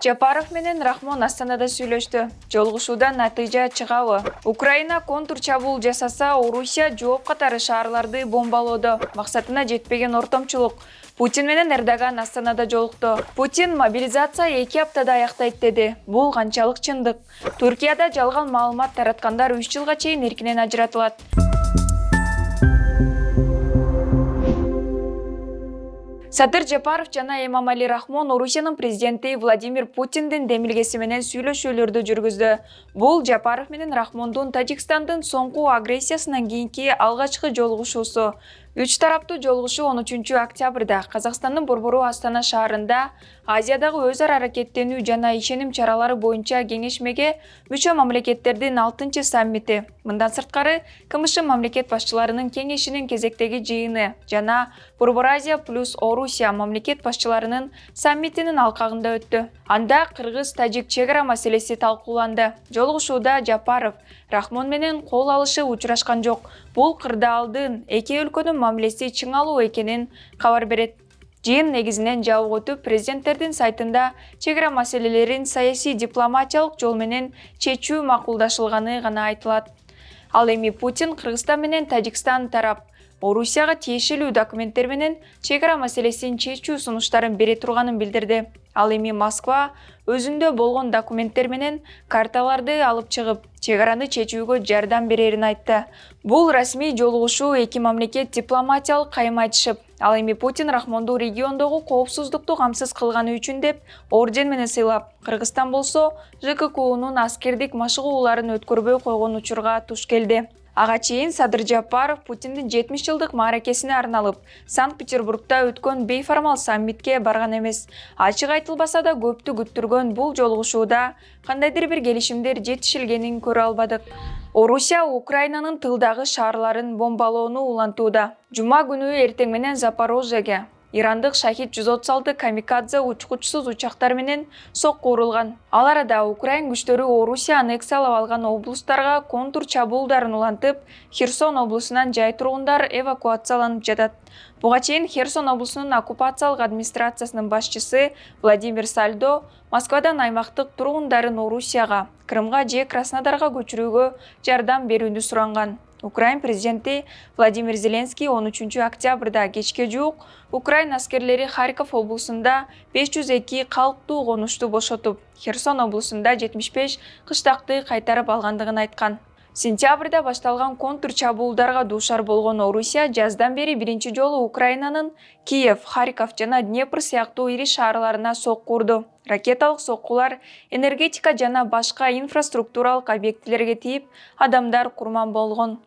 Жапаров менен Рахмон Астанада сүйлөштү. Жолугушуудан натыйжа чыгабы? Украина контур чабуул жасаса, Орусия жооп катары шаарларды бомбалоодо. Максатына жетпеген ортомчулук. Путин менен Эрдоган Астанада жолукту. Путин мобилизация 2 аптада аяктайт деди. Бул канчалык чындык? Түркияда жалган маалымат тараткандар 3 жылга чейин эркинен ажыратылат. Садыр Жапаров жана Эмомали Рахмон Орусиянын президенти Владимир Путиндин демилгеси менен сүйлөшүүлөрдү жүргүздү. Бул Жапаров менен Рахмондун Тажикстандын соңку агрессиясынан кийинки алгачкы жолугушуусу. 3 тараптуу жолугушуу 13 октябрда Казакстандын борбору Астана шаарында Азиядагы өз ара аракеттенүү жана ишеним чаралары боюнча кеңешмеге мүчө мамлекеттердин 6-чы саммити. Мындан сырткары КМШ мамлекет башчыларынын кеңешинин кезектеги жыйыны жана Борбор Азия плюс Орусия мамлекет башчыларынын саммитинин алкагында өттү. Анда кыргыз-тажик чегара маселеси талкууланды. Жолугушууда Жапаров Рахмон менен кол алышы учурашкан жок. Бул кырдаалдын эки өлкөнүн мамилеси чыңалуу экенин кабар берет. Жыйын негизинен жабык өтүп, президенттердин сайтында чегара маселелерин саясий дипломатиялык жол менен чечүү макулдашылганы гана айтылат. Ал эми Путин Кыргызстан менен Тажикстан тарап Орусияга тиешелүү документтер менен чегара маселесин чечүү сунуштарын бере турганын билдирди. Ал эми Москва өзүндө болгон документтер менен карталарды алып чыгып, чегараны чечүүгө жардам берерин айтты. Бул расмий жолугушуу эки мамлекет дипломатиялык кайым айтышып, ал эми Путин Рахмонду региондогу коопсуздукту камсыз кылганы үчүн деп орден менен сыйлап, Кыргызстан болсо ЖККУнун аскердик машыгууларын өткөрбөй койгон учурга туш келди. Ага чейин Садыр Жапаров Путиндин 70 жылдык мааракесине арналып, Санкт-Петербургда өткөн бейформал саммитке барган эмес. Ачык айтылбаса да көптү күттүргөн бул жолугушууда кандайдыр бир келишимдер жетишилгенин көрө албадык. Орусия Украинанын тылдагы шаарларын бомбалоону улантууда. Жума күнү эртең менен Запорожьеге ирандык Шахид 136 камикадзе учкучсуз учактар менен сокку урулган. Ал арада Украин күчтөрү Орусия аннексиялап алган облустарга контур чабуулдарын улантып, Херсон облусунан жай тургундар эвакуацияланып жатат. Буга чейин Херсон облусунун оккупациялык администрациясынын башчысы Владимир Сальдо Москвадан аймактык тургундарын Орусияга, Крымга же Краснодарга көчүрүүгө жардам берүүнү суранган. Украин президенти Владимир Зеленский 13 октябрда кечке жуук Украин аскерлери Харьков облусунда 502 калктуу конушту бошотуп, Херсон облусунда 75 кыштакты кайтарып алгандыгын айткан. Сентябрда башталган контур чабуулдарга дуушар болгон Орусия жаздан бери биринчи жолу Украинанын Киев, Харьков жана Днепр сыяктуу ири шаарларына сокку урду. Ракеталык соккулар энергетика жана башка инфраструктуралык объектилерге тийип, адамдар курман болгон.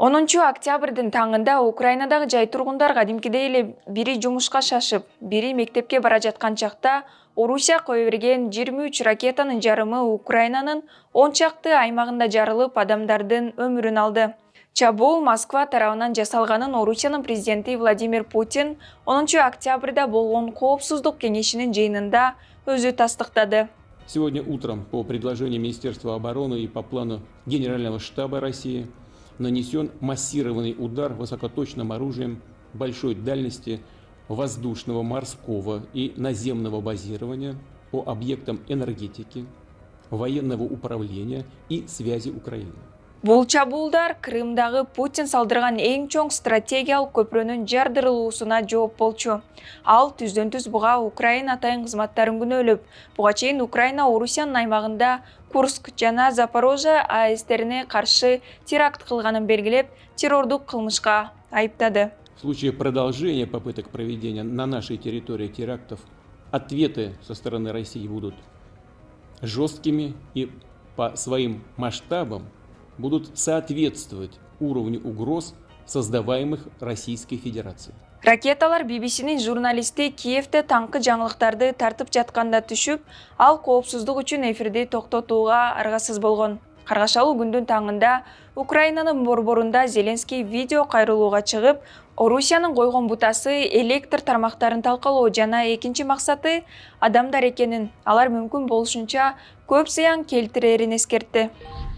10 октябрдын таңында Украинадагы жай тургундар кадимкидей эле бири жумушка шашып, бири мектепке бара жаткан чакта Орусия кое берген 23 ракетанын жарымы Украинанын 10 чакты аймагында жарылып, адамдардын өмүрүн алды. Чабуул Москва тарабынан жасалганын Орусиянын президенти Владимир Путин 10 октябрда болгон коопсуздук кеңешинин жыйынында өзү тастыктады. Сегодня утром по предложению Министерства обороны и по плану Генерального штаба России нанесен массированный удар высокоточным оружием большой дальности воздушного, морского и наземного базирования по объектам энергетики, военного управления и связи Украины. Бул чабуулдар Крымдагы Путин салдырган эң чоң стратегиялык көпүрөнүн жардырылуусуна жооп болчу. Ал түздөн-түз буга Украина атайын кызматтарын күнөөлөп, буга чейин Украина Орусиянын аймагында Курск жана Запорожье АЭСтерине каршы теракт кылганын белгилеп, террордук кылмышка айыптады. В случае продолжения попыток проведения на нашей территории терактов, ответы со стороны России будут жесткими и по своим масштабам будут соответствовать уровню угроз, создаваемых Российской Федерацией. Ракеталар BBC-нин журналисти Киевде таңкы жаңылыктарды тартып жатканда түшүп, ал коопсуздук үчүн эфирди токтотууга аргасыз болгон. Каргашалуу күндүн таңында Украинанын борборунда Зеленский видео кайрылууга чыгып, Орусиянын койгон бутасы электр тармактарын талкалоо жана экинчи максаты адамдар экенин, алар мүмкүн болушунча көп зыян келтирерин эскертти.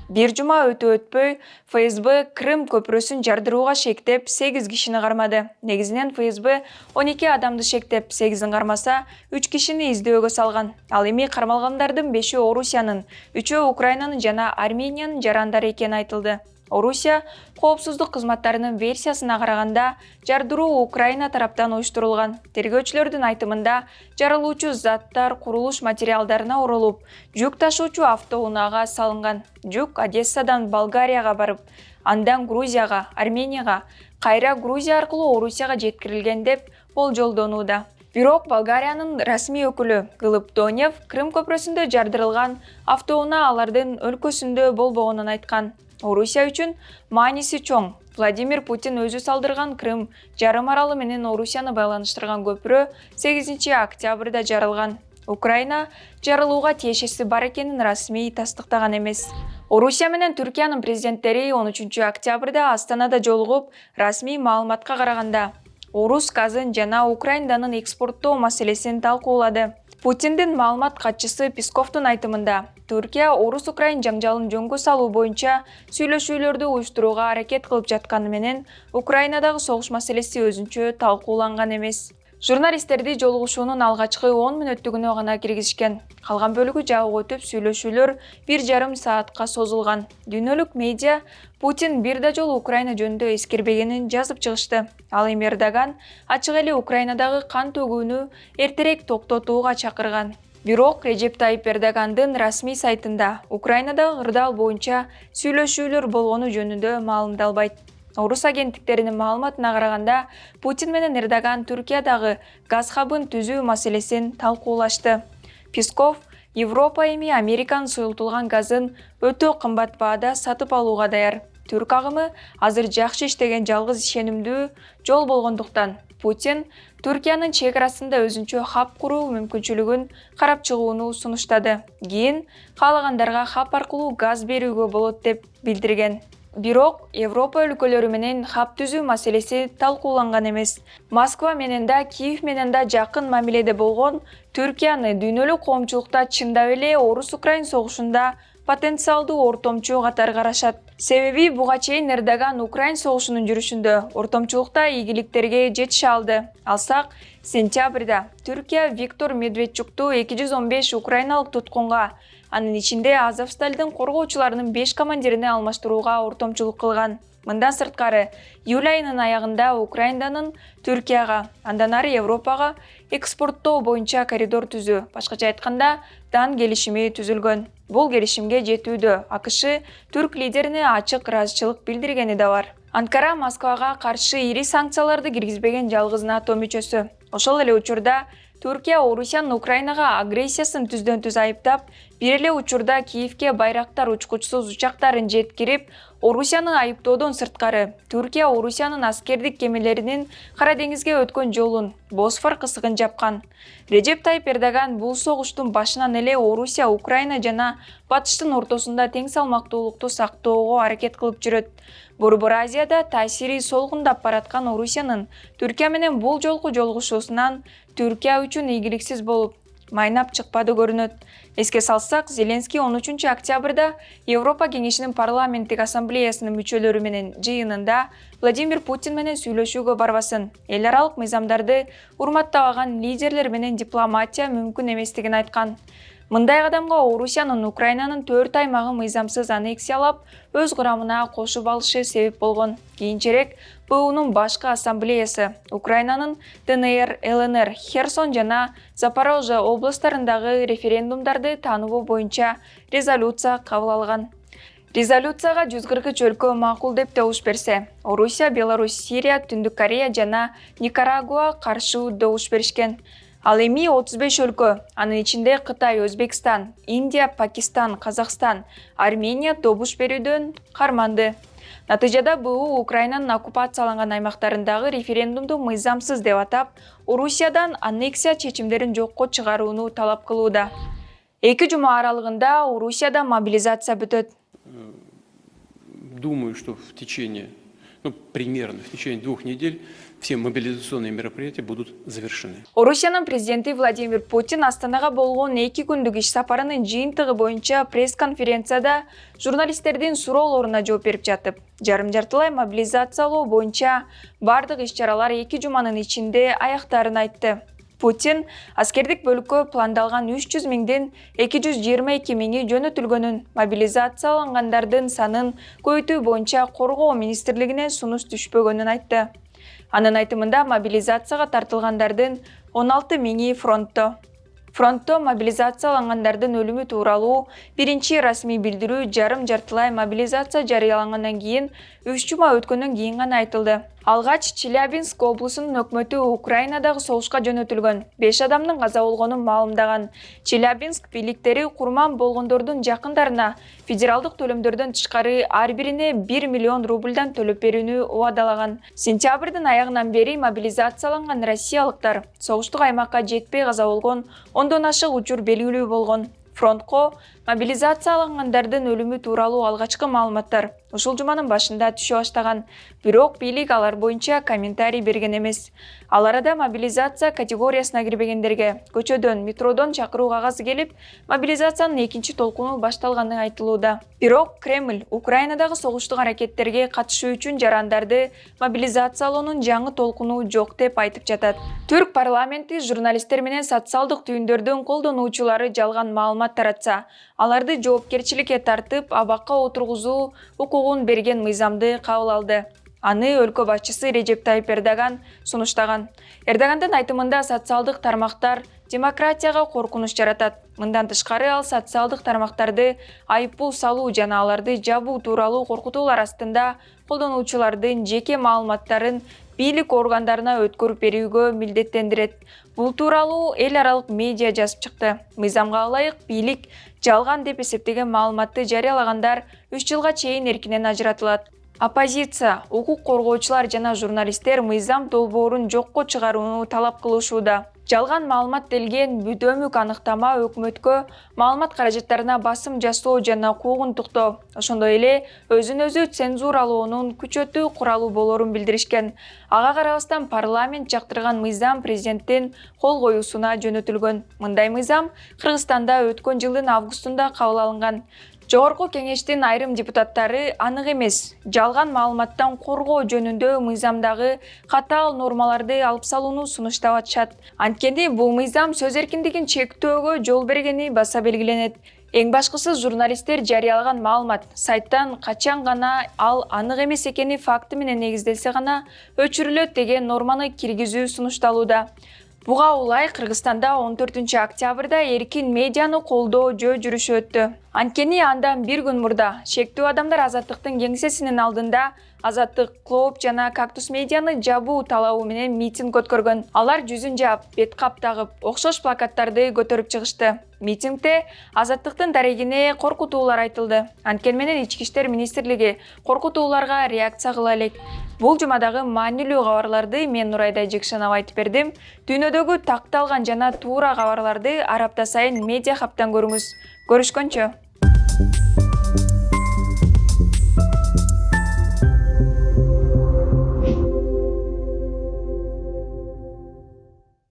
Бир жума өтпөй ФСБ Крым көпүрөсүн жардырууга шектеп 8 кишини кармады. Негизинен ФСБ 12 адамды шектеп 8-ин кармаса 3 кишини издөөгө салган. Ал эми кармалгандардын 5-і Орусиянын, 3-і Украинанын жана Армениянын жарандары экени айтылды. Орусия коопсуздук кызматтарынын версиясына караганда, жардыруу Украина тараптан уюштурулган. Тергөөчүлөрдүн айтымында, жарылуучу заттар курулуш материалдарына оролуп, жүк ташуучу автоунаага салынган. Жүк Одессадан Болгарияга барып, андан Грузияга, Арменияга, кайра Грузия аркылуу Орусияга жеткирилген деп болжолдонууда. Бирок Болгариянын расмий өкүлү Глыб Донев Крым көпүрөсүндө жардырылган автоунаа алардын өлкөсүндө болбогонун айткан. Орусия үчүн мааниси чоң. Владимир Путин өзү салдырган Крым жарым аралы менен Орусияны байланыштырган көпүрө 8 октябрда жарылган. Украина жарылууга тиешеси бар экенин расмий тастыктаган эмес. Орусия менен Түркиянын президенттери 13 октябрда Астанада жолугуп, расмий маалыматка караганда, орус газын жана Украинанын экспорттоо маселесин талкуулады. Путиндин маалымат катчысы Песковдун айтымында, Түркия орус-украин жаңжалын жөнгө салуу боюнча сүйлөшүүлөрдү уюштурууга аракет кылып жатканы менен Украинадагы согуш маселеси өзүнчө талкууланган эмес. Журналисттерди жолугушуунун алгачкы 10 мүнөттүгүнө гана киргизишкен. Калган бөлүгү жабык өтүп, сүйлөшүүлөр 1,5 саатка созулган. Дүйнөлүк медиа Путин бир да жолу Украина жөнүндө эскербегенин жазып чыгышты. Ал эми Эрдоган ачык эле Украинадагы кан төгүүнү эртерээк токтотууга чакырган. Бирок Режеп Тайип Эрдогандын расмий сайтында Украинадагы кырдаал боюнча сүйлөшүүлөр болгону жөнүндө маалымдалбайт. Орус агенттиктеринин маалыматына караганда, Путин менен Эрдоган Түркиядагы газ хабын түзүү маселесин талкуулашты. Песков Европа эми Американын суюлтулган газын өтө кымбат баада сатып алууга даяр. Түрк агымы азыр жакшы иштеген жалгыз ишенимдүү жол болгондуктан Путин Түркиянын чек арасында өзүнчө хаб куруу мүмкүнчүлүгүн карап чыгууну сунуштады. Кийин каалагандарга хаб аркылуу газ берүүгө болот деп билдирген. Бирок Европа өлкөлөрү менен хаб түзүү маселеси талкууланган эмес. Москва менен да, Киев менен да жакын мамиледе болгон Түркияны дүйнөлүк коомчулукта чындап эле орус-украин согушунда потенциалдуу ортомчу катары карашат. Себеби буга чейин Эрдоган Украин согушунун жүрүшүндө ортомчулукта ийгиликтерге жетише алды. Алсак, сентябрда Түркия Виктор Медведчукту 215 украиналык туткунга, анын ичинде Азовсталдын коргоочуларынын 5 командирине алмаштырууга ортомчулук кылган. Мындан сырткары, июль айынын аягында Украинанын Түркияга, андан ары Европага экспорттоо боюнча коридор түзүү, башкача айтканда, дан келишими түзүлгөн. Бул келишимге жетүүдө АКШ түрк лидерине ачык ыраазычылык билдиргени да бар. Анкара Москвага каршы ири санкцияларды киргизбеген жалгыз НАТО мүчөсү. Ошол эле учурда Түркия Орусиянын Украинага агрессиясын түздөн түз айыптап, бир эле учурда Киевке байрактар учкучсуз учактарын жеткирип, Орусияны айыптоодон сырткары, Түркия Орусиянын аскердик кемелеринин Кара деңизге өткөн жолун, Босфор кысыгын жапкан. Режеп Тайип Эрдоган бул согуштун башынан эле Орусия, Украина жана Батыштын ортосунда тең салмактуулукту сактоого аракет кылып жүрөт. Борбор Азияда таасири солгундап бараткан Орусиянын Түркия менен бул жолку жолугушуусунан Түркия үчүн ийгиликсиз болуп, майнап чыкпады көрүнөт. Эске салсак, Зеленский 13 октябрда Европа кеңешинин парламенттик ассамблеясынын мүчөлөрү менен жыйынында Владимир Путин менен сүйлөшүүгө барбасын, эл аралык мыйзамдарды урматтабаган лидерлер менен дипломатия мүмкүн эместигин айткан. Мындай кадамга Орусиянын Украинанын 4 аймагы мыйзамсыз аннексиялап, өз курамына кошуп алышы себеп болгон. Кийинчерээк БУнун башкы ассамблеясы Украинанын ДНР, ЛНР, Херсон жана Запорожье областарындагы референдумдарды таануу боюнча резолюция кабыл алган. Резолюцияга 143 өлкө макул деп добуш берсе, Орусия, Беларусь, Сирия, Түндүк Корея жана Никарагуа каршы добуш беришкен. Ал эми 35 өлкө, анын ичинде Кытай, Өзбекстан, Индия, Пакистан, Казакстан, Армения добуш берүүдөн карманды. Натыйжада БУ Украинанын оккупацияланган аймактарындагы референдумду мыйзамсыз деп атап, Орусиядан аннексия чечимдерин жокко чыгарууну талап кылууда. 2 жума аралыгында Орусияда мобилизация бүтөт. Думаю, что в течение примерно в течение 2 недель все мобилизационные мероприятия будут завершены. Орусиянын президенти Владимир Путин Астанага болгон 2 күндүк иш сапарынын жыйынтыгы боюнча пресс-конференцияда журналисттердин суроолоруна жооп берип жатып, жарым-жартылай мобилизациялоо боюнча бардык иш-чаралар 2 жуманын ичинде аяктарын айтты. Путин аскердик бөлүккө пландалган 300 миңден 222 миңи жөнөтүлгөнүн, мобилизациялангандардын санын көбөйтүү боюнча коргоо министрлигине сунуш түшпөгөнүн айтты. Анын айтымында мобилизацияга тартылгандардын 16 миңи фронтто. Фронтто мобилизациялангандардын өлүмү тууралуу биринчи расмий билдирүү жарым-жартылай мобилизация жарыялангандан кийин 3 жума өткөндөн кийин гана айтылды. Алгач Челябинск облусунун өкмөтү Украинадагы согушка жөнөтүлгөн 5 адамдын каза болгонун маалымдаган. Челябинск бийликтери курман болгондордун жакындарына федералдык төлөмдөрдөн тышкары ар бирине 1 миллион рубльдан төлөп берүүнү убадалаган. Сентябрдын аягынан бери мобилизацияланган россиялыктар согуштук аймакка жетпей каза болгон 10дон ашык учур белгилүү болгон. Фронтко мобилизациялангандардын өлүмү тууралуу алгачкы маалыматтар ушул жуманын башында түшө баштаган, бирок бийлик алар боюнча комментарий берген эмес. Ал арада мобилизация категориясына кирбегендерге көчөдөн, метродон чакыруу кагазы келип, мобилизациянын экинчи толкуну башталганы айтылууда. Бирок Кремль Украинадагы согуштук аракеттерге катышуу үчүн жарандарды мобилизациялоонун жаңы толкуну жок деп айтып жатат. Түрк парламенти журналисттер менен социалдык түйүндөрдүн колдонуучулары жалган маалымат таратса, аларды жоопкерчиликке тартып, абакка отургузуу укугун берген мыйзамды кабыл алды. Аны өлкө башчысы Режеп Тайип Эрдоган сунуштаган. Эрдогандын айтымында социалдык тармактар демократияга коркунуч жаратат. Мындан тышкары ал социалдык тармактарды айыппул салуу жана аларды жабуу тууралуу коркутуулар астында колдонуучулардын жеке маалыматтарын бийлик органдарына өткөрүп берүүгө милдеттендирет. Бул тууралуу эл аралык медиа жазып чыкты. Мыйзамга ылайык бийлик жалган деп эсептеген маалыматты жарыялагандар 3 жылга чейин эркинен ажыратылат. Оппозиция, укук коргоочулар жана журналисттер мыйзам долбоорун жокко чыгарууну талап кылышууда. Жалган маалымат делген бүдөмүк аныктама өкмөткө маалымат каражаттарына басым жасоо жана куугунтуктоо, ошондой эле өзүн-өзү цензуралоонун күчөтүү куралы болорун билдиришкен. Ага карабастан парламент жактырган мыйзам президенттин кол коюусуна жөнөтүлгөн. Мындай мыйзам Кыргызстанда өткөн жылдын августунда кабыл алынган. Жогорку кеңештин айрым депутаттары анык эмес, жалган маалыматтан коргоо жөнүндө мыйзамдагы катаал нормаларды алып салууну сунуштап атышат. Анткени бул мыйзам сөз эркиндигин чектөөгө жол бергени баса белгиленет. Эң башкысы журналисттер жарыялаган маалымат сайттан качан гана ал анык эмес экени факты менен негизделсе гана өчүрүлөт деген норманы киргизүү сунушталууда. Буга улай Кыргызстанда 14 октябрда эркин медианы колдоо жөө жүрүшү өттү. Анткени андан бир күн мурда шектүү адамдар Азаттыктын кеңсесинин алдында Азаттык, Клоп жана Кактус медианы жабуу талабы менен митинг өткөргөн. Алар жүзүн жаап, бет кап тагып, окшош плакаттарды көтөрүп чыгышты. Митингде Азаттыктын дарегине коркутуулар айтылды. Анткени менен Ички иштер министрлиги коркутууларга реакция кыла элек. Бул жумадагы маанилүү кабарларды мен Нурайда Жекшенова айтып бердим. Дүйнөдөгү такталган жана туура кабарларды ар апта сайын Медиа Хабтан көрүңүз. Көрүшкөнчө.